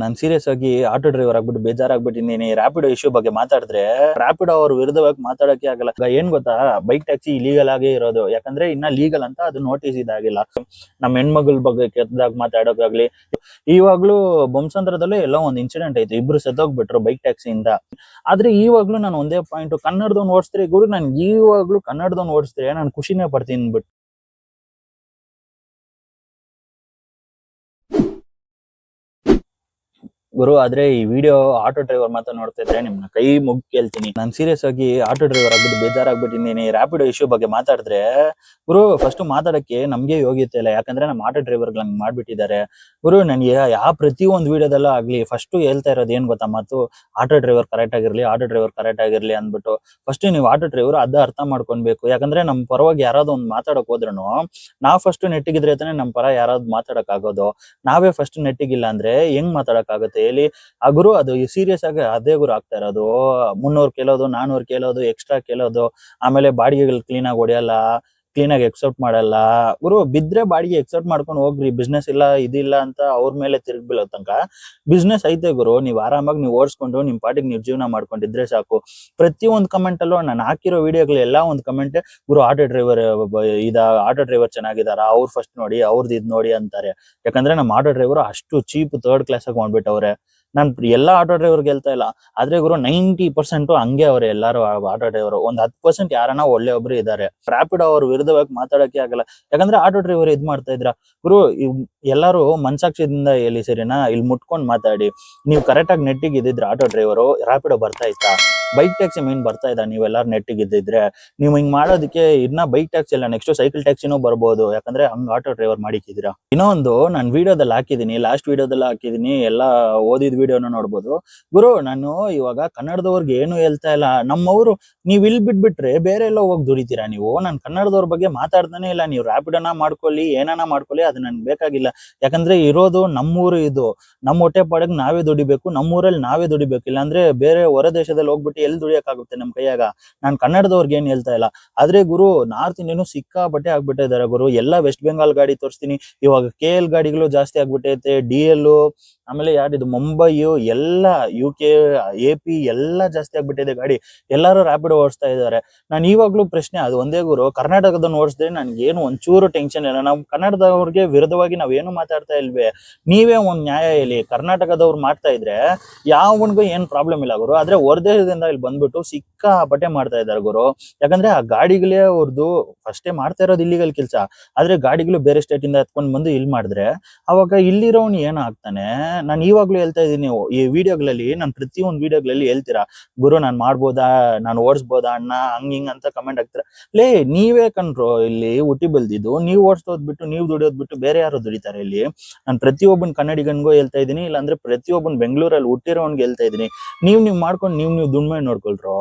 ನಾನು ಸೀರಿಯಸ್ ಆಗಿ auto driver ಆಗ್ಬಿಟ್ಟು ಬೇಜಾರಾಗ್ಬಿಟ್ಟಿದ್ದೀನಿ. ರ್ಯಾಪಿಡೋ ಇಶ್ಯೂ ಬಗ್ಗೆ ಮಾತಾಡಿದ್ರೆ ರ್ಯಾಪಿಡೋ ಅವ್ರ ವಿರುದ್ಧವಾಗಿ ಮಾತಾಡಕ್ಕೆ ಆಗಲ್ಲ. ಏನ್ ಗೊತ್ತಾ, ಬೈಕ್ ಟ್ಯಾಕ್ಸಿ ಇಲೀಗಲ್ ಆಗೇ ಇರೋದು. ಯಾಕಂದ್ರೆ ಇನ್ನ ಲೀಗಲ್ ಅಂತ ಅದು ನೋಟಿಸ್ ಇದಾಗಿಲ್ಲ. ನಮ್ಮ ಹೆಣ್ಮಗಳ ಬಗ್ಗೆ ಕೆಟ್ಟದಾಗ ಮಾತಾಡೋಕಾಗ್ಲಿ. ಇವಾಗ್ಲೂ ಬೊಮ್ಮಸಂದ್ರದಲ್ಲೇ ಎಲ್ಲೋ ಒಂದ್ ಇನ್ಸಿಡೆಂಟ್ ಆಯ್ತು, ಇಬ್ರು ಸತ್ತೋಗ್ಬಿಟ್ರು ಬೈಕ್ ಟ್ಯಾಕ್ಸಿಯಿಂದ. ಆದ್ರೆ ಇವಾಗ್ಲೂ ನಾನು ಒಂದೇ ಪಾಯಿಂಟ್, ಕನ್ನಡದವ್ನು ಓಡಿಸಿದ್ರೆ ಗುರು, ನನ್ ಇವಾಗ್ಲೂ ಕನ್ನಡದವ್ನು ಓಡಿಸಿದ್ರೆ ನಾನು ಖುಷಿನೇ ಪಡ್ತೀನಿ ಬಿಟ್ಟು. ಗುರು, ಆದ್ರೆ ಈ ವಿಡಿಯೋ ಆಟೋ ಡ್ರೈವರ್ ಮಾತ್ರ ನೋಡ್ತಾ ಇದ್ರೆ ನಿಮ್ನ ಕೈ ಮುಗಿ ಕೇಳ್ತೀನಿ. ನಾನು ಸೀರಿಯಸ್ ಆಗಿ ಆಟೋ ಡ್ರೈವರ್ ಆಗ್ಬಿಟ್ಟು ಬೇಜಾರಾಗ್ಬಿಟ್ಟಿದ್ದೀನಿ. ರ್ಯಾಪಿಡೋ ಇಶ್ಯೂ ಬಗ್ಗೆ ಮಾತಾಡಿದ್ರೆ ಗುರು, ಫಸ್ಟ್ ಮಾತಾಡಕ್ಕೆ ನಮ್ಗೆ ಯೋಗ್ಯತೆ ಇಲ್ಲ. ಯಾಕಂದ್ರೆ ನಮ್ಮ ಆಟೋ ಡ್ರೈವರ್ ಹಂಗ್ ಮಾಡ್ಬಿಟ್ಟಿದ್ದಾರೆ ಗುರು. ನನ್ಗೆ ಯಾವ ಪ್ರತಿಯೊಂದು ವಿಡಿಯೋದಲ್ಲ ಆಗ್ಲಿ ಫಸ್ಟ್ ಹೇಳ್ತಾ ಇರೋದು ಏನ್ ಗೊತ್ತಾ ಮಾತು, ಆಟೋ ಡ್ರೈವರ್ ಕರೆಕ್ಟ್ ಆಗಿರ್ಲಿ, ಆಟೋ ಡ್ರೈವರ್ ಕರೆಕ್ಟ್ ಆಗಿರ್ಲಿ ಅಂದ್ಬಿಟ್ಟು. ಫಸ್ಟ್ ನೀವು ಆಟೋ ಡ್ರೈವರ್ ಅದ ಅರ್ಥ ಮಾಡ್ಕೊಳ್ಬೇಕು. ಯಾಕಂದ್ರೆ ನಮ್ ಪರವಾಗಿ ಯಾರಾದ್ರು ಒಂದ್ ಮಾತಾಡಕ್ ಹೋದ್ರು ನಾವ್ ಫಸ್ಟ್ ನೆಟ್ಟಿಗಿದ್ರೆ ತಾನೇ ನಮ್ ಪರ ಯಾರಾದ್ರು ಮಾತಾಡಕ್ ಆಗೋದು. ನಾವೇ ಫಸ್ಟ್ ನೆಟ್ಟಿಗಿಲ್ಲ ಅಂದ್ರೆ ಹೆಂಗ್ ಮಾತಾಡಕ್ ಆಗುತ್ತೆ ಹೇಳಿ. ಆ ಗುರು, ಅದು ಸೀರಿಯಸ್ ಆಗಿ ಅದೇ ಗುರು ಆಗ್ತಾ ಇರೋದು. 300 ಕೇಳೋದು, 400 ಕೇಳೋದು, ಎಕ್ಸ್ಟ್ರಾ ಕೇಳೋದು, ಆಮೇಲೆ ಬಾಡಿಗೆಗಳು ಕ್ಲೀನ್ ಆಗಿ ಹೊಡೆಯಲ್ಲ, ಕ್ಲೀನ್ ಆಗಿ ಎಕ್ಸೆಪ್ಟ್ ಮಾಡಲ್ಲ. ಗುರು, ಬಿದ್ರೆ ಬಾಡಿಗೆ ಎಕ್ಸೆಪ್ಟ್ ಮಾಡ್ಕೊಂಡು ಹೋಗ್ರಿ. ಬಿಸ್ನೆಸ್ ಇಲ್ಲ ಇದಿಲ್ಲ ಅಂತ ಅವ್ರ ಮೇಲೆ ತಿರುಗಿ ಬೀಳೋ ತನಕ ಬಿಸ್ನೆಸ್ ಐತೆ ಗುರು. ನೀವ್ ಆರಾಮಾಗಿ ನೀವು ಓಡಿಸ್ಕೊಂಡು ನಿಮ್ ಪಾಟಿಗೆ ನೀವು ಜೀವನ ಮಾಡ್ಕೊಂಡಿದ್ರೆ ಸಾಕು. ಪ್ರತಿಯೊಂದು ಕಮೆಂಟ್ ಅಲ್ಲೂ ನಾನು ಹಾಕಿರೋ ವಿಡಿಯೋಗಳು ಎಲ್ಲ ಒಂದು ಕಮೆಂಟ್, ಗುರು ಆಟೋ ಡ್ರೈವರ್ ಆಟೋ ಡ್ರೈವರ್ ಚೆನ್ನಾಗಿದಾರ, ಅವ್ರು ಫಸ್ಟ್ ನೋಡಿ, ಅವ್ರದ್ದು ಇದ್ ನೋಡಿ ಅಂತಾರೆ. ಯಾಕಂದ್ರೆ ನಮ್ಮ ಆಟೋ ಡ್ರೈವರ್ ಅಷ್ಟು ಚೀಪ್ ಥರ್ಡ್ ಕ್ಲಾಸ್ ಆಗಿ ಮಾಡ್ಬಿಟ್ಟವ್ರೆ. ನಾನ್ ಎಲ್ಲಾ ಆಟೋ ಡ್ರೈವರ್ ಗೆಲ್ತಾ ಇಲ್ಲ, ಆದ್ರೆ ಗುರು 90% ಹಂಗೆ ಅವ್ರೆ ಎಲ್ಲಾರು ಆಟೋ ಡ್ರೈವರ್. ಒಂದ್ 10% ಯಾರನ್ನ ಒಳ್ಳೆ ಒಬ್ರು ಇದಾರೆ. ರ್ಯಾಪಿಡೋ ಅವ್ರ ವಿರುದ್ಧವಾಗಿ ಮಾತಾಡಕ್ಕೆ ಆಗಲ್ಲ. ಯಾಕಂದ್ರೆ ಆಟೋ ಡ್ರೈವರ್ ಇದ್ ಮಾಡ್ತಾ ಇದ್ರ ಗುರು. ಎಲ್ಲಾರು ಮನ್ಸಾಕ್ಷಿದಿಂದ ಹೇಳಿ ಸರಿನಾ, ಇಲ್ಲಿ ಮುಟ್ಕೊಂಡ್ ಮಾತಾಡಿ. ನೀವು ಕರೆಕ್ಟ್ ಆಗಿ ನೆಟ್ಟಿಗೆ ಇದ್ದಿದ್ರೆ ಆಟೋ ಡ್ರೈವರು ರ್ಯಾಪಿಡೋ ಬರ್ತಾ ಇತ್ತಾ? ಬೈಕ್ ಟ್ಯಾಕ್ಸಿ ಮೇನ್ ಬರ್ತಾ ಇದ್ದ? ನೀವೆಲ್ಲಾರು ನೆಟ್ಟಿಗೆ ಇದ್ದಿದ್ರೆ ನೀವು ಹಿಂಗ್ ಮಾಡೋದಕ್ಕೆ ಇದನ್ನ ಬೈಕ್ ಟ್ಯಾಕ್ಸಿ ಎಲ್ಲ ನೆಕ್ಸ್ಟ್ ಸೈಕಲ್ ಟ್ಯಾಕ್ಸಿನೂ ಬರ್ಬೋದು. ಯಾಕಂದ್ರೆ ಹಂಗ್ ಆಟೋ ಡ್ರೈವರ್ ಮಾಡಿಕ್ಕಿದ್ದೀರಾ. ಇನ್ನೊಂದು ನಾನು ವಿಡಿಯೋದಲ್ಲಿ ಹಾಕಿದೀನಿ, ಲಾಸ್ಟ್ ವಿಡಿಯೋದಲ್ಲಿ ಹಾಕಿದೀನಿ, ಎಲ್ಲ ಓದಿದ ವಿಡಿಯೋನ ನೋಡ್ಬೋದು ಗುರು. ನಾನು ಇವಾಗ ಕನ್ನಡದವ್ರಿಗೆ ಏನು ಹೇಳ್ತಾ ಇಲ್ಲ. ನಮ್ಮವರು ನೀವ್ ಇಲ್ಲಿ ಬಿಟ್ಬಿಟ್ರೆ ಬೇರೆ ಎಲ್ಲ ಹೋಗಿ ದುಡಿತೀರಾ ನೀವು. ನಾನು ಕನ್ನಡದವ್ರ ಬಗ್ಗೆ ಮಾತಾಡ್ತಾನೆ ಇಲ್ಲ. ನೀವು ರ್ಯಾಪಿಡೋನ ಮಾಡ್ಕೊಳ್ಳಿ, ಏನಾನ ಮಾಡ್ಕೊಳ್ಳಿ, ಅದು ನನ್ಗೆ ಬೇಕಾಗಿಲ್ಲ. ಯಾಕಂದ್ರೆ ಇರೋದು ನಮ್ಮೂರು, ಇದು ನಮ್ಮ ಹೊಟ್ಟೆ ಪಾಡಿಗೆ ನಾವೇ ದುಡಿಬೇಕು, ನಮ್ಮೂರಲ್ಲಿ ನಾವೇ ದುಡಿಬೇಕು. ಇಲ್ಲಾಂದ್ರೆ ಬೇರೆ ಹೊರ ದೇಶದಲ್ಲಿ ಹೋಗ್ಬಿಟ್ಟು ಎಲ್ಲಿ ದುಡಿಯಕ್ಕಾಗುತ್ತೆ ನಮ್ ಕೈಯಾಗ. ನಾನ್ ಕನ್ನಡದವ್ರಿಗೆ ಏನ್ ಹೇಳ್ತಾ ಇಲ್ಲ. ಆದ್ರೆ ಗುರು, ನಾರ್ತ್ ಇಂಡಿಯನ್ ಸಿಕ್ಕಾಪಟ್ಟೆ ಆಗ್ಬಿಟ್ಟಿದ್ದಾರೆ ಗುರು. ಎಲ್ಲ ವೆಸ್ಟ್ ಬೆಂಗಾಲ್ ಗಾಡಿ ತೋರಿಸ್ತೀನಿ, ಇವಾಗ KL ಗಾಡಿಗಳು ಜಾಸ್ತಿ ಆಗ್ಬಿಟ್ಟೈತೆ, DL, ಆಮೇಲೆ ಯಾರಿದು ಮುಂಬೈಯು, ಎಲ್ಲ UK, AP ಎಲ್ಲ ಜಾಸ್ತಿ ಆಗ್ಬಿಟ್ಟಿದೆ ಗಾಡಿ. ಎಲ್ಲಾರು ರ್ಯಾಪಿಡೋ ಓಡಿಸ್ತಾ ಇದ್ದಾರೆ. ನಾನು ಇವಾಗ್ಲೂ ಪ್ರಶ್ನೆ ಅದು ಒಂದೇ ಗುರು, ಕರ್ನಾಟಕದನ್ನ ಓಡಿಸಿದ್ರೆ ನನ್ಗೆ ಏನು ಒಂಚೂರು ಟೆನ್ಷನ್ ಇಲ್ಲ. ನಾವು ಕನ್ನಡದವ್ರಿಗೆ ವಿರುದ್ಧವಾಗಿ ನಾವೇನು ಮಾತಾಡ್ತಾ ಇಲ್ವೇ. ನೀವೇ ಒಂದ್ ನ್ಯಾಯ ಹೇಳಿ. ಕರ್ನಾಟಕದವ್ರು ಮಾಡ್ತಾ ಇದ್ರೆ ಯಾವನ್ಗೂ ಏನ್ ಪ್ರಾಬ್ಲಮ್ ಇಲ್ಲ ಗುರು. ಆದ್ರೆ ಹೊರದೇಶದಿಂದ ಇಲ್ಲಿ ಬಂದ್ಬಿಟ್ಟು ಸಿಕ್ಕಾಪಟ್ಟೆ ಮಾಡ್ತಾ ಇದ್ದಾರೆ ಗುರು. ಯಾಕಂದ್ರೆ ಆ ಗಾಡಿಗಳೇ ಅವ್ರದ್ದು ಫಸ್ಟೇ ಮಾಡ್ತಾ ಇರೋದು ಇಲ್ಲಿಗಲ್ ಕೆಲ್ಸ. ಆದ್ರೆ ಗಾಡಿಗಳು ಬೇರೆ ಸ್ಟೇಟ್ ಇಂದ ಎತ್ಕೊಂಡ್ ಬಂದು ಇಲ್ಲಿ ಮಾಡಿದ್ರೆ ಅವಾಗ ಇಲ್ಲಿರೋನು ಏನ ಆಗ್ತಾನೆ. ನಾನು ಇವಾಗ್ಲೂ ಹೇಳ್ತಾ ಇದೀನಿ, ಈ ವಿಡಿಯೋಗಳಲ್ಲಿ ನಾನು ಪ್ರತಿಯೊಂದು ವಿಡಿಯೋಗಳಲ್ಲಿ ಹೇಳ್ತೀರಾ ಗುರು ನಾನ್ ಮಾಡ್ಬೋದಾ, ನಾನು ಓಡಿಸ್ಬೋದಾ ಅಣ್ಣ, ಹಂಗ್ ಹಿಂಗ್ ಅಂತ ಕಮೆಂಟ್ ಹಾಕ್ತೀರಾ. ಲೇ, ನೀವೇ ಕಣ್ರು ಇಲ್ಲಿ ಹುಟ್ಟಿ ಬೆಳ್ದಿದ್ದು. ನೀವು ಓಡಿಸೋದ್ ಬಿಟ್ಟು, ನೀವು ದುಡಿಯೋದ್ ಬಿಟ್ಟು ಬೇರೆ ಯಾರು ದುಡಿತಾರೆ ಇಲ್ಲಿ? ನಾನು ಪ್ರತಿಯೊಬ್ಬನ್ ಕನ್ನಡಿಗನ್ಗೂ ಹೇಳ್ತಾ ಇದೀನಿ, ಇಲ್ಲಾಂದ್ರೆ ಪ್ರತಿಯೊಬ್ಬನ್ ಬೆಂಗಳೂರಲ್ಲಿ ಹುಟ್ಟಿರೋನ್ಗೆ ಹೇಳ್ತಾ ಇದೀನಿ. ನೀವ್ ಮಾಡ್ಕೊಂಡು ನೀವು ದುಡ್ಮೆ ನೋಡ್ಕೊಳ್ರೋ.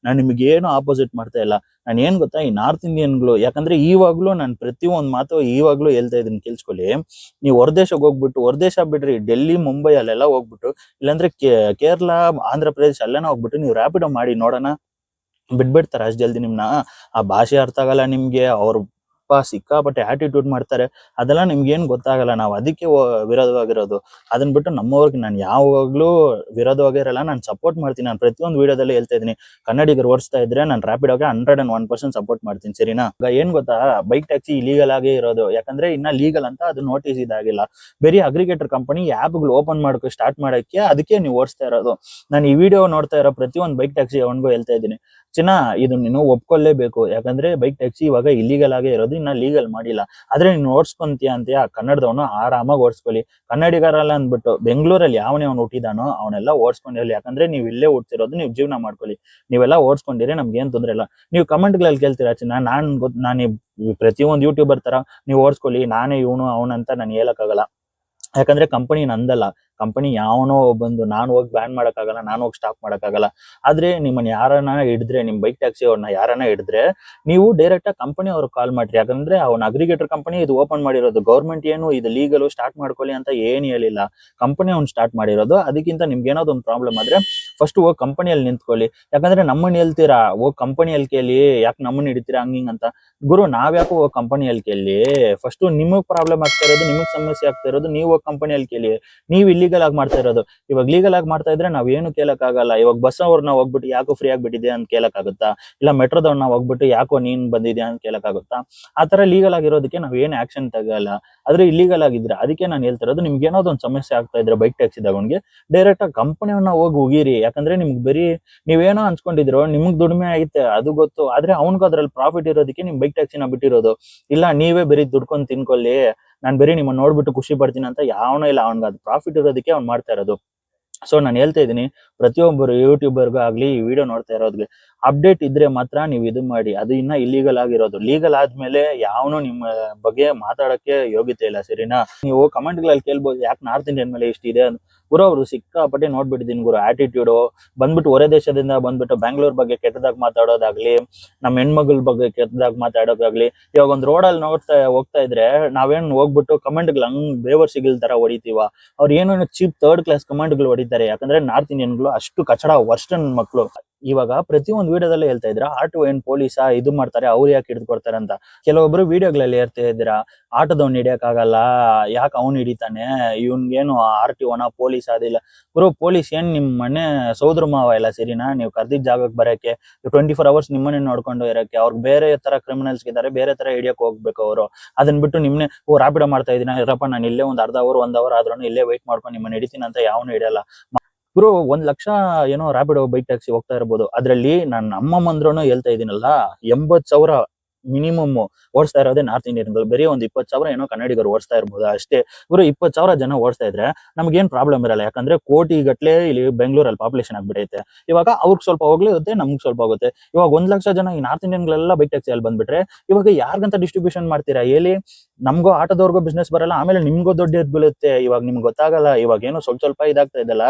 ನಾನು ನಿಮ್ಗೆ ಏನು ಆಪೋಸಿಟ್ ಮಾಡ್ತಾ ಇಲ್ಲ. ನಾನು ಏನ್ ಗೊತ್ತಾ, ಈ ನಾರ್ತ್ ಇಂಡಿಯನ್ಗಳು, ಯಾಕಂದ್ರೆ ಇವಾಗ್ಲೂ ನಾನು ಪ್ರತಿಯೊಂದ್ ಮಾತು ಇವಾಗ್ಲೂ ಹೇಳ್ತಾ ಇದೀನಿ ಕೇಳಿಸ್ಕೊಳ್ಳಿ. ನೀವು ಹೊರದೇಶಕ್ಕೆ ಹೋಗ್ಬಿಟ್ಟು, ಹೊರದೇಶ ಬಿಡ್ರಿ, ಡೆಲ್ಲಿ, ಮುಂಬೈ ಅಲ್ಲೆಲ್ಲ ಹೋಗ್ಬಿಟ್ಟು, ಇಲ್ಲಾಂದ್ರೆ ಕೇರಳ, ಆಂಧ್ರ ಪ್ರದೇಶ ಅಲ್ಲೆಲ್ಲ ಹೋಗ್ಬಿಟ್ಟು ನೀವು ರ್ಯಾಪಿಡೋ ಮಾಡಿ ನೋಡೋಣ. ಬಿಟ್ಬಿಡ್ತಾರೆ ಅಷ್ಟ್ ಜಲ್ದಿ ನಿಮ್ನ. ಆ ಭಾಷೆ ಅರ್ಥ ಆಗಲ್ಲ ನಿಮ್ಗೆ. ಅವ್ರು ಸಿಕ್ಕಾಪಟ್ಟೆ ಆಟಿಟ್ಯೂಡ್ ಮಾಡ್ತಾರೆ. ಅದೆಲ್ಲ ನಿಮ್ಗೆ ಏನ್ ಗೊತ್ತಾಗಲ್ಲ. ನಾವು ಅದಕ್ಕೆ ವಿರೋಧವಾಗಿರೋದು. ಅದನ್ನ ಬಿಟ್ಟು ನಮ್ಮವ್ರಿಗೆ ನಾನು ಯಾವಾಗ್ಲೂ ವಿರೋಧವಾಗಿರಲ್ಲ. ನಾನು ಸಪೋರ್ಟ್ ಮಾಡ್ತೀನಿ. ನಾನು ಪ್ರತಿಯೊಂದು ವಿಡಿಯೋದಲ್ಲಿ ಹೇಳ್ತಾ ಇದೀನಿ, ಕನ್ನಡಿಗರು ಓಡಿಸ್ತಾ ಇದ್ರೆ ನಾನು ರ್ಯಾಪಿಡೋಗೆ 101% ಸಪೋರ್ಟ್ ಮಾಡ್ತೀನಿ, ಸರಿನಾ? ಏನ್ ಗೊತ್ತಾ, ಬೈಕ್ ಟ್ಯಾಕ್ಸಿ ಇಲೀಗಲ್ ಆಗೇ ಇರೋದು. ಯಾಕಂದ್ರೆ ಇನ್ನ ಲೀಗಲ್ ಅಂತ ಅದು ನೋಟಿಸ್ ಇದಾಗಿಲ್ಲ. ಬೇರೆ ಅಗ್ರಿಗೇಟರ್ ಕಂಪನಿ ಆ್ಯಪ್ಗಳು ಓಪನ್ ಮಾಡೋಕೆ ಸ್ಟಾರ್ಟ್ ಮಾಡಕ್ಕೆ, ಅದಕ್ಕೆ ನೀವು ಓಡಿಸ್ತಾ ಇರೋದು. ನಾನು ಈ ವಿಡಿಯೋ ನೋಡ್ತಾ ಇರೋ ಪ್ರತಿಯೊಂದು ಬೈಕ್ ಟ್ಯಾಕ್ಸಿ ಅವನ್ಗೂ ಹೇಳ್ತಾ ಇದ್ದೀನಿ, ಚಿನ್ನ ಇದು ನೀನು ಒಪ್ಕೊಳ್ಳೇಬೇಕು. ಯಾಕಂದ್ರೆ ಬೈಕ್ ಟ್ಯಾಕ್ಸಿ ಇವಾಗ ಇಲ್ಲಿಗಲ್ ಆಗೇ ಇರೋದು, ಇನ್ನ ಲೀಗಲ್ ಮಾಡಿಲ್ಲ. ಆದ್ರೆ ನೀನು ಓಡಿಸ್ಕೊಂತೀಯ ಅಂತೀಯ, ಕನ್ನಡದವನು ಆರಾಮಾಗಿ ಓಡಿಸ್ಕೊಳ್ಳಿ. ಕನ್ನಡಿಗರಲ್ಲ ಅಂದ್ಬಿಟ್ಟು ಬೆಂಗಳೂರಲ್ಲಿ ಯಾವನೇ ಅವ್ನು ಹುಟ್ಟಿದಾನೋ ಅವನೆಲ್ಲ ಓಡಿಸ್ಕೊಂಡಿರಲಿ. ಯಾಕಂದ್ರೆ ನೀವು ಇಲ್ಲೇ ಹುಟ್ಟಿರೋದು, ನೀವು ಜೀವನ ಮಾಡ್ಕೊಳ್ಳಿ. ನೀವೆಲ್ಲ ಓಡಿಸ್ಕೊಂಡಿರಿ, ನಮ್ಗೆ ಏನ್ ತೊಂದ್ರೆ ಇಲ್ಲ. ನೀವು ಕಮೆಂಟ್ಗಳಲ್ಲಿ ಕೇಳ್ತೀರಾ ಚಿನ್ನ, ನಾನು ಪ್ರತಿಯೊಂದು ಯೂಟ್ಯೂಬರ್ ತರ ನೀವು ಓಡಿಸ್ಕೊಳ್ಳಿ, ನಾನೇ ಇವನು ಅವನಂತ ನಾನು ಹೇಳಕ್ಕಾಗಲ್ಲ. ಯಾಕಂದ್ರೆ ಕಂಪನಿ ನಂದಲ್ಲ. ಕಂಪನಿ ಯಾವನೋ ಬಂದು ನಾನು ಹೋಗಿ ಬ್ಯಾನ್ ಮಾಡಕ್ಕಾಗಲ್ಲ, ನಾನು ಹೋಗಿ ಸ್ಟಾಪ್ ಮಾಡಕ್ಕಾಗಲ್ಲ. ಆದ್ರೆ ನಿಮ್ಮನ್ನ ಯಾರನ್ನ ಹಿಡಿದ್ರೆ, ನಿಮ್ ಬೈಕ್ ಟ್ಯಾಕ್ಸಿ ಅವ್ರನ್ನ ಯಾರನ್ನ ಹಿಡಿದ್ರೆ ನೀವು ಡೈರೆಕ್ಟ್ ಆಗಿ ಕಂಪನಿ ಅವ್ರಿಗೆ ಕಾಲ್ ಮಾಡ್ರಿ. ಯಾಕಂದ್ರೆ ಅವ್ನ ಅಗ್ರಿಗೇಟರ್ ಕಂಪನಿ ಇದು ಓಪನ್ ಮಾಡಿರೋದು. ಗೌರ್ಮೆಂಟ್ ಏನು ಇದು ಲೀಗಲ್ ಸ್ಟಾರ್ಟ್ ಮಾಡ್ಕೊಳ್ಳಿ ಅಂತ ಏನು ಹೇಳಿಲ್ಲ. ಕಂಪನಿ ಅವ್ನು ಸ್ಟಾರ್ಟ್ ಮಾಡಿರೋದು. ಅದಕ್ಕಿಂತ ನಿಮ್ಗೆ ಏನಾದ್ರು ಒಂದು ಪ್ರಾಬ್ಲಮ್ ಆದ್ರೆ ಫಸ್ಟ್ ಹೋಗಿ ಕಂಪನಿಯಲ್ಲಿ ನಿಂತ್ಕೊಳ್ಳಿ. ಯಾಕಂದ್ರೆ ನಮ್ಮನ್ನ ಹೇಳ್ತೀರಾ ಹೋಗಿ ಕಂಪನಿಯಲ್ಲಿ ಕೇಳಿ, ಯಾಕೆ ನಮ್ಮನ್ನ ಹಿಡಿತೀರಾ ಹಂಗ್ ಹಿಂಗ್ ಅಂತ. ಗುರು, ನಾವ್ಯಾಕೋ ಹೋಗಿ ಕಂಪನಿಯಲ್ಲಿ ಕೇಳಿ? ಫಸ್ಟ್ ನಿಮಗ್ ಪ್ರಾಬ್ಲಮ್ ಆಗ್ತಾ ಇರೋದು, ನಿಮಗ್ ಸಮಸ್ಯೆ ಆಗ್ತಾ ಇರೋದು, ನೀವು ಕಂಪನಿಯಲ್ಲಿ ಕೇಳಿ. ನೀವು ಇಲ್ಲಿ ಇಲ್ಲಿಗಲ್ ಆಗಿ ಮಾಡ್ತಾ ಇರೋದು. ಇವಾಗ ಲೀಗಲ್ ಆಗಿ ಮಾಡ್ತಾ ಇದ್ರೆ ನಾವ್ ಏನು ಕೇಳಕ್ಕಾಗಲ್ಲ. ಇವಾಗ ಬಸ್ ಅವ್ರನ್ನ ಹೋಗ್ಬಿಟ್ಟು ಯಾಕೋ ಫ್ರೀ ಆಗ್ಬಿಟ್ಟಿದೆ ಅಂತ ಕೇಳಕ್ಕಾಗುತ್ತಾ? ಇಲ್ಲ ಮೆಟ್ರೋದವ್ರನ್ನ ಹೋಗ್ಬಿಟ್ಟು ಯಾಕೋ ನೀನ್ ಬಂದಿದ್ಯಾ ಅಂತ ಕೇಳಕ್ಕಾಗುತ್ತಾ? ಆತರ ಲೀಗಲ್ ಆಗಿರೋದಕ್ಕೆ ನಾವ್ ಏನ್ ಆಕ್ಷನ್ ತಗಲ್ಲ. ಆದ್ರೆ ಇಲ್ಲಿಗಲ್ ಆಗಿದ್ರೆ ಅದಕ್ಕೆ ನಾನು ಹೇಳ್ತಿರೋದು, ನಿಮ್ಗೆ ಏನಾದ್ರು ಒಂದು ಸಮಸ್ಯೆ ಆಗ್ತಾ ಇದ್ರೆ ಬೈಕ್ ಟ್ಯಾಕ್ಸಿ ತಗೊಂಡ್ಗೆ ಡೈರೆಕ್ಟ್ ಆಗಿ ಕಂಪನಿಯವ್ರನ್ನ ಹೋಗಿ ಉಗಿರಿ. ಯಾಕಂದ್ರೆ ನಿಮ್ಗೆ ಬರೀ ನೀವೇನೋ ಅನ್ಸ್ಕೊಂಡಿದ್ರು, ನಿಮ್ಗ್ ದುಡಿಮೆ ಐತೆ ಅದು ಗೊತ್ತು, ಆದ್ರೆ ಅವ್ನ್ಗೂ ಅದ್ರಲ್ಲಿ ಪ್ರಾಫಿಟ್ ಇರೋದಕ್ಕೆ ನಿಮ್ ಬೈಕ್ ಟ್ಯಾಕ್ಸಿನ ಬಿಟ್ಟಿರೋದು. ಇಲ್ಲ ನೀವೇ ಬರೀ ದುಡ್ಕೊಂಡ್ ತಿನ್ಕೊಳ್ಳಿ, ನಾನ್ ಬರೀ ನಿಮ್ಮನ್ನ ನೋಡ್ಬಿಟ್ಟು ಖುಷಿ ಪಡ್ತೀನಿ ಅಂತ ಯಾವನೋ ಇಲ್ಲ, ಅವ್ನ್ಗೆ ಅದು ಪ್ರಾಫಿಟ್ ಇರೋದಕ್ಕೆ ಅವ್ನು ಮಾಡ್ತಾ ಇರೋದು. ಸೊ ನಾನು ಹೇಳ್ತಾ ಇದ್ದೀನಿ, ಪ್ರತಿಯೊಬ್ಬರು ಯೂಟ್ಯೂಬರ್ಗೂ ಆಗ್ಲಿ ಈ ವಿಡಿಯೋ ನೋಡ್ತಾ ಇರೋದ್ಗೆ ಅಪ್ಡೇಟ್ ಇದ್ರೆ ಮಾತ್ರ ನೀವು ಇದು ಮಾಡಿ. ಅದು ಇನ್ನ ಇಲ್ಲಿಗಲ್ ಆಗಿರೋದು. ಲೀಗಲ್ ಆದ್ಮೇಲೆ ಯಾವನು ನಿಮ್ಮ ಬಗ್ಗೆ ಮಾತಾಡಕ್ಕೆ ಯೋಗ್ಯತೆ ಇಲ್ಲ, ಸರಿನಾ? ನೀವು ಕಮೆಂಟ್ ಗಳಲ್ಲಿ ಕೇಳ್ಬೋದು, ಯಾಕೆ ನಾರ್ತ್ ಇಂಡಿಯನ್ ಮೇಲೆ ಇಷ್ಟಿದೆ ಅಂತ. ಗುರು ಅವರು ಸಿಕ್ಕಾಪಟ್ಟೆ ನೋಡ್ಬಿಟ್ಟಿದ್ದೀನಿ ಗುರು, ಆಟಿಟ್ಯೂಡ್ ಬಂದ್ಬಿಟ್ಟು ಹೊರ ದೇಶದಿಂದ ಬಂದ್ಬಿಟ್ಟು ಬ್ಯಾಂಗ್ಳೂರ್ ಬಗ್ಗೆ ಕೆಟ್ಟದಾಗ ಮಾತಾಡೋದಾಗ್ಲಿ, ನಮ್ಮ ಹೆಣ್ಮಗಳ ಬಗ್ಗೆ ಕೆಟ್ಟದಾಗ ಮಾತಾಡೋದಾಗ್ಲಿ. ಇವಾಗ ಒಂದ್ ರೋಡಲ್ಲಿ ಹೋಗ್ತಾ ಇದ್ರೆ ನಾವೇನ್ ಹೋಗ್ಬಿಟ್ಟು ಕಮೆಂಟ್ಗಳು ಹಂಗ್ ಬೇವರ್ ಸಿಗಲ್ ತರ ಹೊಡಿತೀವ? ಅವ್ರು ಏನೋ ಚೀಪ್ ಥರ್ಡ್ ಕ್ಲಾಸ್ ಕಮೆಂಟ್ಗಳು ಹೊಡಿತಾರೆ. ಯಾಕಂದ್ರೆ ನಾರ್ತ್ ಇಂಡಿಯನ್ಗಳು ಅಷ್ಟು ಕಚಡ ವರ್ಸ್ಟನ್ ಮಕ್ಳು. ಇವಾಗ ಪ್ರತಿಯೊಂದು ವಿಡಿಯೋದಲ್ಲೇ ಹೇಳ್ತಾ ಇದ್ರ, ಆಟೋ ಏನ್ ಪೊಲೀಸ ಇದು ಮಾಡ್ತಾರೆ, ಅವ್ರು ಯಾಕೆ ಹಿಡಿದು ಕೊಡ್ತಾರೆ ಅಂತ. ಕೆಲವೊಬ್ರು ವಿಡಿಯೋಗಳಲ್ಲಿ ಹೇಳ್ತಾ ಇದ್ದೀರಾ, ಆಟೋದವ್ನ ಹಿಡಿಯಕ್ ಆಗಲ್ಲ, ಯಾಕೆ ಅವ್ನು ಹಿಡಿತಾನೆ, ಇವ್ನ್ಗೇನು RTOನ ಪೊಲೀಸ್ ಅದಿಲ್ಲ. ಬ್ರೋ, ಪೊಲೀಸ್ ಏನ್ ನಿಮ್ ಮನೆ ಸೋದ್ರ ಮಾವ ಇಲ್ಲ, ಸರಿನಾ? ನೀವು ಕರ್ದಿದ್ ಜಾಗಕ್ಕೆ ಬರಕ್ಕೆ 24 hours ನಿಮ್ಮನ್ನೇ ನೋಡ್ಕೊಂಡು ಇರಕ್ಕೆ. ಅವ್ರಿಗೆ ಬೇರೆ ತರ ಕ್ರಿಮಿನಲ್ಸ್ ಇದಾರೆ, ಬೇರೆ ತರ ಹಿಡಿಯಕ್ ಹೋಗ್ಬೇಕು ಅವರು. ಅದನ್ನ ಬಿಟ್ಟು ನಿಮ್ನೆ ರಾಪಿಡೋ ಮಾಡ್ತಾ ಇದೀನಿ ಇರಪ್ಪ, ನಾನು ಇಲ್ಲೇ ಒಂದ್ ಅರ್ಧ ಅವರ್ 1 hour ಆದ್ರೂ ಇಲ್ಲೇ ವೆಯ್ಟ್ ಮಾಡ್ಕೊಂಡು ನಿಮ್ಮನ್ನ ಹಿಡಿತೀನಿ ಅಂತ ಯಾವನು ಹಿಡಿಯಲ್ಲ. ಬ್ರೋ, 1 ಲಕ್ಷ ಏನೋ ರಾಪಿಡೋ ಬೈಕ್ ಟ್ಯಾಕ್ಸಿ ಹೋಗ್ತಾ ಇರ್ಬೋದು. ಅದ್ರಲ್ಲಿ ನಾನು ಅಮ್ಮಮ್ಮಂದ್ರೂ ಹೇಳ್ತಾ ಇದೀನಲ್ಲ, 80,000 ಮಿನಿಮಮ್ ಓಡಿಸ್ತಾ ಇರೋದೇ ನಾರ್ತ್ ಇಂಡಿಯನ್ಗಳು. ಬರೀ ಒಂದ್ 20,000 ಏನೋ ಕನ್ನಡಿಗರು ಓಡಿಸ್ತಾ ಇರ್ಬೋದು ಅಷ್ಟೇ. ಇವರು 20,000 ಜನ ಓಡಿಸ್ತಾ ಇದ್ರೆ ನಮ್ಗೇನ್ ಪ್ರಾಬ್ಲಮ್ ಇರಲ್ಲ. ಯಾಕಂದ್ರೆ ಕೋಟಿ ಗಟ್ಲೆ ಇಲ್ಲಿ ಬೆಂಗಳೂರಲ್ಲಿ ಪಾಪ್ಯುಲೇಷನ್ ಆಗ್ಬಿಡೈತೆ. ಇವಾಗ ಅವ್ರಿಗೆ ಸ್ವಲ್ಪ ಹೋಗುತ್ತೆ, ನಮ್ಗೆ ಸ್ವಲ್ಪ ಹೋಗುತ್ತೆ. ಇವಾಗ 1 ಲಕ್ಷ ಜನ ಈ ನಾರ್ತ್ ಇಂಡಿಯನ್ಗಳೆಲ್ಲ ಬೈಕ್ ಟ್ಯಾಕ್ಸಿ ಅಲ್ಲಿ ಬಂದ್ಬಿಟ್ರೆ ಇವಾಗ ಯಾರ್ಗಂತ ಡಿಸ್ಟ್ರಿಬ್ಯೂಷನ್ ಮಾಡ್ತೀರಾ ಹೇಳಿ? ನಮ್ಗೂ ಆಟೋದವ್ರಿಗೂ ಬಿಸ್ನೆಸ್ ಬರಲ್ಲ, ಆಮೇಲೆ ನಿಮ್ಗೂ ದೊಡ್ಡ ಎದ್ ಬೀಳುತ್ತೆ. ಇವಾಗ ನಿಮ್ಗೆ ಗೊತ್ತಾಗಲ್ಲ. ಇವಾಗ ಏನೋ ಸ್ವಲ್ಪ ಇದಾಗ್ತಾ ಇದೆಲ್ಲ,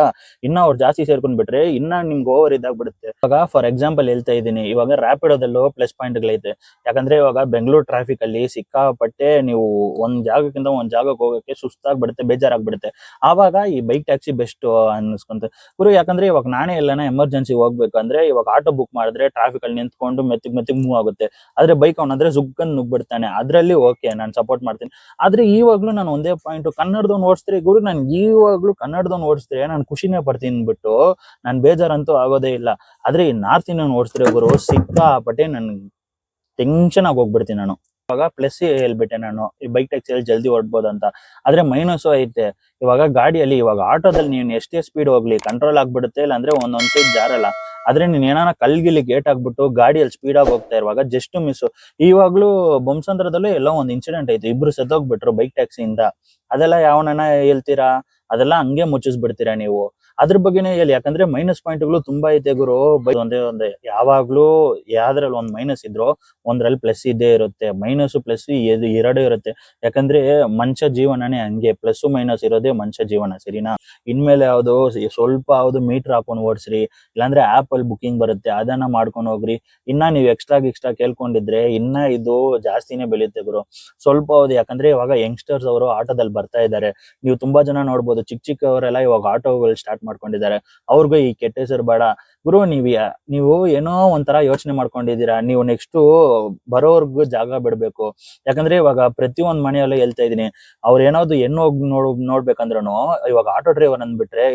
ಇನ್ನ ಅವ್ರು ಜಾಸ್ತಿ ಸೇರ್ಕೊಂಡ್ ಬಿಟ್ರೆ ಇನ್ನ ನಿಮ್ಗೆ ಓವರ್ ಇದಾಗ್ಬಿಡುತ್ತೆ. ಇವಾಗ ಫಾರ್ ಎಕ್ಸಾಂಪಲ್ ಹೇಳ್ತಾ ಇದೀನಿ, ಇವಾಗ ರ್ಯಾಪಿಡೋದಲ್ಲೂ ಪ್ಲಸ್ ಪಾಯಿಂಟ್ಗಳೈತೆ. ಯಾಕಂದ್ರೆ ಇವಾಗ ಬೆಂಗಳೂರು ಟ್ರಾಫಿಕ್ ಅಲ್ಲಿ ಸಿಕ್ಕಾಪಟ್ಟೆ ನೀವು ಒಂದ್ ಜಾಗಕ್ಕಿಂತ ಒಂದ್ ಜಾಗಕ್ಕೆ ಹೋಗಕ್ಕೆ ಸುಸ್ತಾಗ್ಬಿಡುತ್ತೆ, ಬೇಜಾರಾಗ್ಬಿಡುತ್ತೆ. ಆವಾಗ ಈ ಬೈಕ್ ಟ್ಯಾಕ್ಸಿ ಬೆಸ್ಟ್ ಅನ್ಸ್ಕೊಂತ ಗುರು. ಯಾಕಂದ್ರೆ ಇವಾಗ ನಾನೇ ಎಲ್ಲಾನ ಎಮರ್ಜೆನ್ಸಿ ಹೋಗ್ಬೇಕಂದ್ರೆ ಇವಾಗ ಆಟೋ ಬುಕ್ ಮಾಡಿದ್ರೆ ಟ್ರಾಫಿಕ್ ಅಲ್ಲಿ ನಿಂತ್ಕೊಂಡು ಮೆತ್ತಿಗೆ ಮೂವ್ ಆಗುತ್ತೆ. ಆದ್ರೆ ಬೈಕ್ ಅವನಂದ್ರೆ ಜುಗ್ಗನ್ ನುಗ್ಬಿಡ್ತಾನೆ. ಅದ್ರಲ್ಲಿ ಓಕೆ, ನಾನು ಸಪೋರ್ಟ್ ಮಾಡ್ತೀನಿ. ಆದ್ರೆ ಇವಾಗ್ಲೂ ನಾನು ಒಂದೇ ಪಾಯಿಂಟ್, ಕನ್ನಡದವ್ನು ಓಡಿಸಿದ್ರೆ ಗುರು, ನಾನು ಇವಾಗ್ಲೂ ಕನ್ನಡದವ್ನು ಓಡಿಸಿದ್ರೆ ನಾನು ಖುಷಿನೇ ಪಡ್ತೀನಿ ಬಿಟ್ಟು ನಾನು ಬೇಜಾರಂತೂ ಆಗೋದೇ ಇಲ್ಲ. ಆದ್ರೆ ಈ ನಾರ್ತ್ ಇಂಡಿಯನ್ ಓಡಿಸಿದ್ರೆ ಗುರು, ಸಿಕ್ಕಾಪಟ್ಟೆ ನನ್ ಟೆನ್ಷನ್ ಆಗಿ ಹೋಗ್ಬಿಡ್ತೀನಿ ನಾನು. ಇವಾಗ ಪ್ಲಸ್ ಹೇಳ್ಬಿಟ್ಟೆ ನಾನು, ಈ ಬೈಕ್ ಟ್ಯಾಕ್ಸಿಯಲ್ಲಿ ಜಲ್ದಿ ಹೊಡ್ಬೋದು ಅಂತ. ಆದ್ರೆ ಮೈನಸ್ ಐತೆ. ಇವಾಗ ಗಾಡಿಯಲ್ಲಿ, ಇವಾಗ ಆಟೋದಲ್ಲಿ ನೀನ್ ಎಷ್ಟೇ ಸ್ಪೀಡ್ ಹೋಗ್ಲಿ ಕಂಟ್ರೋಲ್ ಆಗ್ಬಿಡುತ್ತೆ, ಇಲ್ಲಾಂದ್ರೆ ಒಂದೊಂದ್ ಸೈಡ್ ಜಾರಲ್ಲ. ಆದ್ರೆ ನೀನ್ ಏನಾನ ಕಲ್ಗಿಲಿ ಗೇಟ್ ಆಗ್ಬಿಟ್ಟು ಗಾಡಿಯಲ್ಲಿ ಸ್ಪೀಡ್ ಆಗಿ ಹೋಗ್ತಾ ಇರುವಾಗ ಜಸ್ಟ್ ಮಿಸ್. ಇವಾಗ್ಲೂ ಬೊಮ್ಮಸಂದ್ರದಲ್ಲೂ ಎಲ್ಲೋ ಒಂದ್ ಇನ್ಸಿಡೆಂಟ್ ಐತೆ, ಇಬ್ರು ಸತ್ತೋಗ್ಬಿಟ್ರು ಬೈಕ್ ಟ್ಯಾಕ್ಸಿಯಿಂದ. ಅದೆಲ್ಲ ಯಾವನನ್ನ ಹೇಳ್ತೀರಾ? ಅದೆಲ್ಲ ಹಂಗೆ ಮುಚ್ಚಿಸ್ಬಿಡ್ತೀರಾ ನೀವು. ಅದ್ರ ಬಗ್ಗೆನೇ ಹೇಳಿ. ಯಾಕಂದ್ರೆ ಮೈನಸ್ ಪಾಯಿಂಟ್ಗಳು ತುಂಬಾ ಐತೆ ಗುರು. ಒಂದೇ ಯಾವಾಗ್ಲೂ ಯಾವ್ದ್ರಲ್ಲಿ ಒಂದ್ ಮೈನಸ್ ಇದ್ರು ಒಂದ್ರಲ್ಲಿ ಪ್ಲಸ್ ಇದ್ದೇ ಇರುತ್ತೆ. ಮೈನಸ್ ಪ್ಲಸ್ ಎರಡೂ ಇರುತ್ತೆ. ಯಾಕಂದ್ರೆ ಮನುಷ್ಯ ಜೀವನನೇ ಹಂಗೆ, ಪ್ಲಸ್ ಮೈನಸ್ ಇರೋದೇ ಮನುಷ್ಯ ಜೀವನ, ಸರಿನಾ? ಇನ್ಮೇಲೆ ಯಾವ್ದು ಸ್ವಲ್ಪ ಯಾವ್ದು ಮೀಟರ್ ಹಾಕೊಂಡು ಓಡಿಸ್ರಿ, ಇಲ್ಲಾಂದ್ರೆ ಆಪ್ ಅಲ್ಲಿ ಬುಕಿಂಗ್ ಬರುತ್ತೆ, ಅದನ್ನ ಮಾಡ್ಕೊಂಡು ಹೋಗ್ರಿ. ಇನ್ನ ನೀವು ಎಕ್ಸ್ಟ್ರಾ ಕೇಳ್ಕೊಂಡಿದ್ರೆ ಇನ್ನ ಇದು ಜಾಸ್ತಿನೇ ಬೆಳೆಯುತ್ತೆ ಗುರು. ಸ್ವಲ್ಪ ಹೌದು. ಯಾಕಂದ್ರೆ ಇವಾಗ ಯಂಗ್ಸ್ಟರ್ಸ್ ಅವರು ಆಟೋದಲ್ಲಿ ಬರ್ತಾ ಇದ್ದಾರೆ. ನೀವು ತುಂಬಾ ಜನ ನೋಡ್ಬೋದು, ಚಿಕ್ಕವರೆಲ್ಲ ಇವಾಗ ಆಟೋಗಳು ಸ್ಟಾರ್ಟ್ ಮಾಡ್ಕೊಂಡಿದ್ದಾರೆ. ಅವ್ರಿಗೂ ಈ ಕೆಟ್ಟ ಹೆಸರು ಬೇಡ ಗುರು. ನೀವು ಏನೋ ಒಂಥರ ಯೋಚನೆ ಮಾಡ್ಕೊಂಡಿದ್ದೀರಾ. ನೀವು ನೆಕ್ಸ್ಟ್ ಬರೋರ್ಗು ಜಾಗ ಬಿಡ್ಬೇಕು. ಯಾಕಂದ್ರೆ ಇವಾಗ ಪ್ರತಿಯೊಂದ್ ಮನೆಯಲ್ಲೂ ಹೇಳ್ತಾ ಇದೀನಿ, ಅವ್ರು ಏನಾದ್ರು ಹೆಣ್ಣು ಹೋಗಿ ನೋಡ್ಬೇಕಂದ್ರೂ ಇವಾಗ ಆಟೋ ಡ್ರೈವರ್ ಅಂದ್ಬಿಟ್ರೆ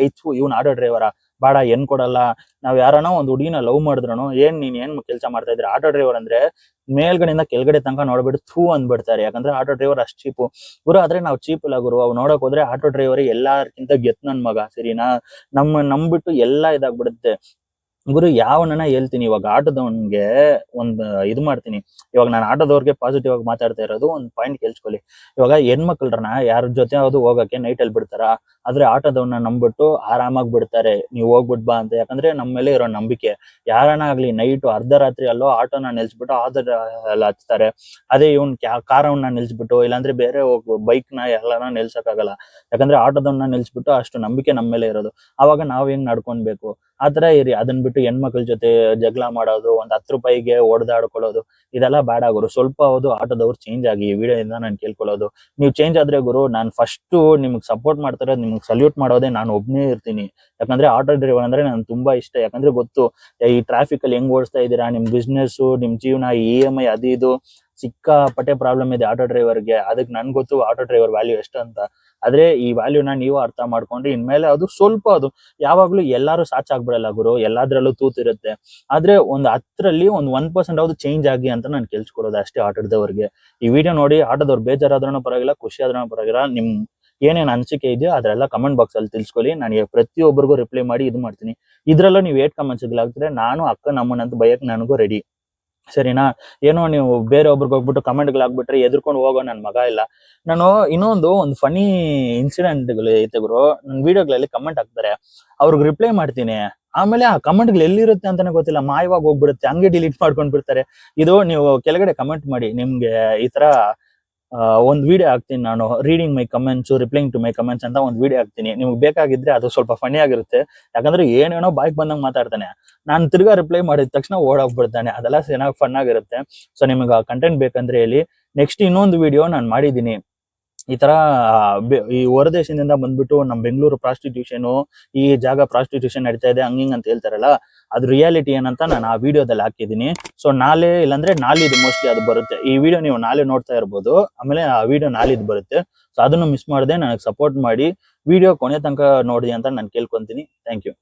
ಇವ್ನು ಆಟೋ ಡ್ರೈವರ ಬೇಡ, ಹೆಣ್ ಕೊಡಲ್ಲ. ನಾವ್ ಯಾರನೋ ಒಂದ್ ಹುಡುಗಿನ ಲವ್ ಮಾಡಿದ್ರು, ನೀನ್ ಏನ್ ಕೆಲಸ ಮಾಡ್ತಾ ಇದ್ರಿ ಆಟೋ ಡ್ರೈವರ್ ಅಂದ್ರೆ ಮೇಲ್ಗಡೆಯಿಂದ ಕೆಳಗಡೆ ತನಕ ನೋಡ್ಬಿಟ್ಟು ಥೂ ಅಂದ್ಬಿಡ್ತಾರೆ. ಯಾಕಂದ್ರೆ ಆಟೋ ಡ್ರೈವರ್ ಅಷ್ಟ್ ಚೀಪು ಗುರು. ಆದ್ರೆ ನಾವ್ ಚೀಪ್ ಇಲ್ಲ ಗುರು. ಅವ್ ನೋಡಕ್ ಹೋದ್ರೆ ಆಟೋ ಡ್ರೈವರ್ ಎಲ್ಲಾರ್ಕಿಂತ ಗೆತ್ ನನ್ ಮಗ, ಸರಿನಾ? ನಂಬಿಟ್ಟು ಎಲ್ಲಾ ಇದಾಗ್ಬಿಡುತ್ತೆ ಗುರು. ಯಾವನನ್ನ ಹೇಳ್ತೀನಿ, ಇವಾಗ ಆಟೋದವನ್ಗೆ ಒಂದ್ ಇದು ಮಾಡ್ತೀನಿ. ಇವಾಗ ನಾನು ಆಟೋದವ್ರಿಗೆ ಪಾಸಿಟಿವ್ ಆಗಿ ಮಾತಾಡ್ತಾ ಇರೋದು, ಒಂದ್ ಪಾಯಿಂಟ್ ಕೇಳ್ಸ್ಕೊಳ್ಳಿ. ಇವಾಗ ಹೆಣ್ಮಕ್ಳನ್ನ ಯಾರ ಜೊತೆ ಅದು ಹೋಗಕ್ಕೆ ನೈಟ್ ಅಲ್ಲಿ ಬಿಡ್ತಾರ, ಆದ್ರೆ ಆಟೋದವನ್ನ ನಂಬಿಟ್ಟು ಆರಾಮಾಗಿ ಬಿಡ್ತಾರೆ, ನೀವು ಹೋಗ್ಬಿಟ್ ಬಾ ಅಂತ. ಯಾಕಂದ್ರೆ ನಮ್ಮ ಮೇಲೆ ಇರೋ ನಂಬಿಕೆ. ಯಾರನ್ನ ಆಗ್ಲಿ ನೈಟ್ ಅರ್ಧರಾತ್ರಿ ಅಲ್ಲೋ ಆಟೋನ ನಿಲ್ಸ್ಬಿಟ್ಟು ಆಟೋದಲ್ಲಿ ಹಚ್ತಾರೆ. ಅದೇ ಇವ್ನ್ ಕಾರವನ್ನ ನಿಲ್ಸ್ಬಿಟ್ಟು, ಇಲ್ಲಾಂದ್ರೆ ಬೇರೆ ಬೈಕ್ ನ ಎಲ್ಲಾನ ನಿಲ್ಸಕ್ಕಾಗಲ್ಲ. ಯಾಕಂದ್ರೆ ಆಟೋದವನ್ನ ನಿಲ್ಸ್ಬಿಟ್ಟು ಅಷ್ಟು ನಂಬಿಕೆ ನಮ್ಮ ಮೇಲೆ ಇರೋದು. ಅವಾಗ ನಾವ್ ಹೆಂಗ್ ನಡ್ಕೊಳ್ಬೇಕು ಆತರ ಇರಿ. ಅದನ್ ಬಿಟ್ಟು ಹೆಣ್ಮಕ್ಳ ಜೊತೆ ಜಗಳ ಮಾಡೋದು, ಒಂದ್ 10 ರೂಪಾಯಿಗೆ ಹೊಡೆದಾಡ್ಕೊಳ್ಳೋದು, ಇದೆಲ್ಲ ಬೇಡ ಗುರು. ಸ್ವಲ್ಪ ಹೌದು ಆಟೋದವ್ರು ಚೇಂಜ್ ಆಗಿ. ಈ ವಿಡಿಯೋದಿಂದ ನಾನು ಕೇಳ್ಕೊಳ್ಳೋದು, ನೀವು ಚೇಂಜ್ ಆದ್ರೆ ಗುರು, ನಾನು ಫಸ್ಟ್ ನಿಮ್ಗೆ ಸಪೋರ್ಟ್ ಮಾಡ್ತಾರೆ, ನಿಮ್ಗೆ ಸಲ್ಯೂಟ್ ಮಾಡೋದೇ ನಾನು ಒಬ್ನೇ ಇರ್ತೀನಿ. ಯಾಕಂದ್ರೆ ಆಟೋ ಡ್ರೈವರ್ ಅಂದ್ರೆ ನನ್ಗೆ ತುಂಬಾ ಇಷ್ಟ. ಯಾಕಂದ್ರೆ ಗೊತ್ತು ಈ ಟ್ರಾಫಿಕ್ ಅಲ್ಲಿ ಹೆಂಗ್ ಓಡಿಸ್ತಾ ಇದ್ದೀರಾ, ನಿಮ್ ಬಿಸ್ನೆಸ್, ನಿಮ್ ಜೀವನ, EMI ಅದು ಇದು ಸಿಕ್ಕಾಪಟ್ಟೆ ಪ್ರಾಬ್ಲಮ್ ಇದೆ ಆಟೋ ಡ್ರೈವರ್ಗೆ. ಅದಕ್ಕೆ ನನ್ ಗೊತ್ತು ಆಟೋ ಡ್ರೈವರ್ ವ್ಯಾಲ್ಯೂ ಎಷ್ಟು ಅಂತ. ಆದ್ರೆ ಈ ವ್ಯಾಲ್ಯೂನ ನೀವು ಅರ್ಥ ಮಾಡ್ಕೊಂಡ್ರೆ ಇನ್ಮೇಲೆ ಅದು ಸ್ವಲ್ಪ ಅದು ಯಾವಾಗ್ಲೂ ಎಲ್ಲಾರು ಸಾಚಾಗ್ಬಿಡಲ್ಲ ಗುರು, ಎಲ್ಲಾದ್ರಲ್ಲೂ ತೂತಿರುತ್ತೆ. ಆದ್ರೆ ಒಂದ್ 10ರಲ್ಲಿ ಒಂದು 1% ಯಾವ್ದು ಚೇಂಜ್ ಆಗಿ ಅಂತ ನಾನು ಕೇಳ್ಸ್ಕೊಳ್ಳೋದು ಅಷ್ಟೇ ಆಟದವ್ರಿಗೆ. ಈ ವಿಡಿಯೋ ನೋಡಿ ಆಟದವ್ರು ಬೇಜಾರಾದ್ರೂ ಪರವಾಗಿಲ್ಲ, ಖುಷಿ ಆದ್ರೂ ಪರವಾಗಿಲ್ಲ, ನಿಮ್ ಏನೇನ್ ಅನಿಸಿಕೆ ಇದೆಯೋ ಅದೆಲ್ಲ ಕಮೆಂಟ್ ಬಾಕ್ಸ್ ಅಲ್ಲಿ ತಿಳಿಸ್ಕೊಳ್ಳಿ. ನಾನು ಪ್ರತಿಯೊಬ್ಬರಿಗೂ ರಿಪ್ಲೈ ಮಾಡಿ ಇದು ಮಾಡ್ತೀನಿ. ಇದ್ರಲ್ಲೂ ನೀವು ಏಟ್ ಕಮೆಂಟ್ಸ್ ಆಗ್ತಾರೆ, ನಾನು ಅಕ್ಕನ ಅಮ್ಮನಂತ ಬಯಕ್ ನನಗೂ ರೆಡಿ, ಸರಿನಾ? ಏನೋ ನೀವು ಬೇರೆ ಒಬ್ರಿಗೆ ಹೋಗ್ಬಿಟ್ಟು ಕಮೆಂಟ್ಗಳು ಹಾಕ್ಬಿಟ್ರೆ ಎದ್ರುಕೊಂಡು ಹೋಗೋ ನನ್ ಮಗ ಇಲ್ಲ. ನಾನು ಒಂದು ಫನಿ ಇನ್ಸಿಡೆಂಟ್ಗಳು ಐತೆ ಗುರು, ನನ್ ವಿಡಿಯೋಗಳಲ್ಲಿ ಕಮೆಂಟ್ ಹಾಕ್ತಾರೆ, ಅವ್ರಿಗೆ ರಿಪ್ಲೈ ಮಾಡ್ತೀನಿ, ಆಮೇಲೆ ಆ ಕಮೆಂಟ್ಗಳು ಎಲ್ಲಿರುತ್ತೆ ಅಂತಾನೆ ಗೊತ್ತಿಲ್ಲ, ಮಾಯವಾಗಿ ಹೋಗ್ಬಿಡುತ್ತೆ, ಹಂಗೆ ಡಿಲೀಟ್ ಮಾಡ್ಕೊಂಡ್ ಬಿಡ್ತಾರೆ. ಇದು ನೀವು ಕೆಳಗಡೆ ಕಮೆಂಟ್ ಮಾಡಿ, ನಿಮ್ಗೆ ಈ ತರ ಒಂದ್ ವಿಡಿಯೋ ಹಾಕ್ತೀನಿ ನಾನು, reading my comments, replying to my comments ಅಂತ ಒಂದ್ ವಿಡಿಯೋ ಹಾಕ್ತೀನಿ. ನಿಮ್ಗೆ ಬೇಕಾಗಿದ್ರೆ ಅದು ಸ್ವಲ್ಪ ಫನಿ ಆಗಿರುತ್ತೆ, ಯಾಕಂದ್ರೆ ಏನೇನೋ ಬಾಯ್ಕ್ ಬಂದಂಗ್ ಮಾತಾಡ್ತಾನೆ, ನಾನು ತಿರ್ಗಾ ರಿಪ್ಲೈ ಮಾಡಿದ ತಕ್ಷಣ ಓಡೋಗ್ಬಿಡ್ತಾನೆ, ಅದೆಲ್ಲ ಚೆನ್ನಾಗಿ ಫನ್ ಆಗಿರುತ್ತೆ. ಸೊ ನಿಮ್ಗೆ ಕಂಟೆಂಟ್ ಬೇಕಂದ್ರೆ ಹೇಳಿ. ನೆಕ್ಸ್ಟ್ ಇನ್ನೊಂದು ವಿಡಿಯೋ ನಾನು ಮಾಡಿದ್ದೀನಿ, ಈ ತರ ಈ ಹೊರದೇಶದಿಂದ ಬಂದ್ಬಿಟ್ಟು ನಮ್ ಬೆಂಗಳೂರು ಪ್ರಾಸ್ಟಿಟ್ಯೂಷನ್, ಈ ಜಾಗ ಪ್ರಾಸ್ಟಿಟ್ಯೂಷನ್ ನಡೀತಾ ಇದೆ ಹಂಗಿಂಗ್ ಅಂತ ಹೇಳ್ತಾರಲ್ಲ, ಅದು ರಿಯಾಲಿಟಿ ಏನಂತ ನಾನು ಆ ವಿಡಿಯೋದಲ್ಲಿ ಹಾಕಿದ್ದೀನಿ. ಸೊ ನಾಳೆ ಇಲ್ಲಾಂದ್ರೆ ನಾಳಿದ್ದು ಮೋಸ್ಟ್ಲಿ ಅದು ಬರುತ್ತೆ. ಈ ವಿಡಿಯೋ ನೀವು ನಾಳೆ ನೋಡ್ತಾ ಇರ್ಬೋದು, ಆಮೇಲೆ ಆ ವಿಡಿಯೋ ನಾಳಿದ್ದು ಬರುತ್ತೆ. ಸೊ ಅದನ್ನು ಮಿಸ್ ಮಾಡದೆ ನನಗೆ ಸಪೋರ್ಟ್ ಮಾಡಿ ವಿಡಿಯೋ ಕೊನೆ ತನಕ ನೋಡಿ ಅಂತ ನಾನು ಕೇಳ್ಕೊಂತೀನಿ. Thank you.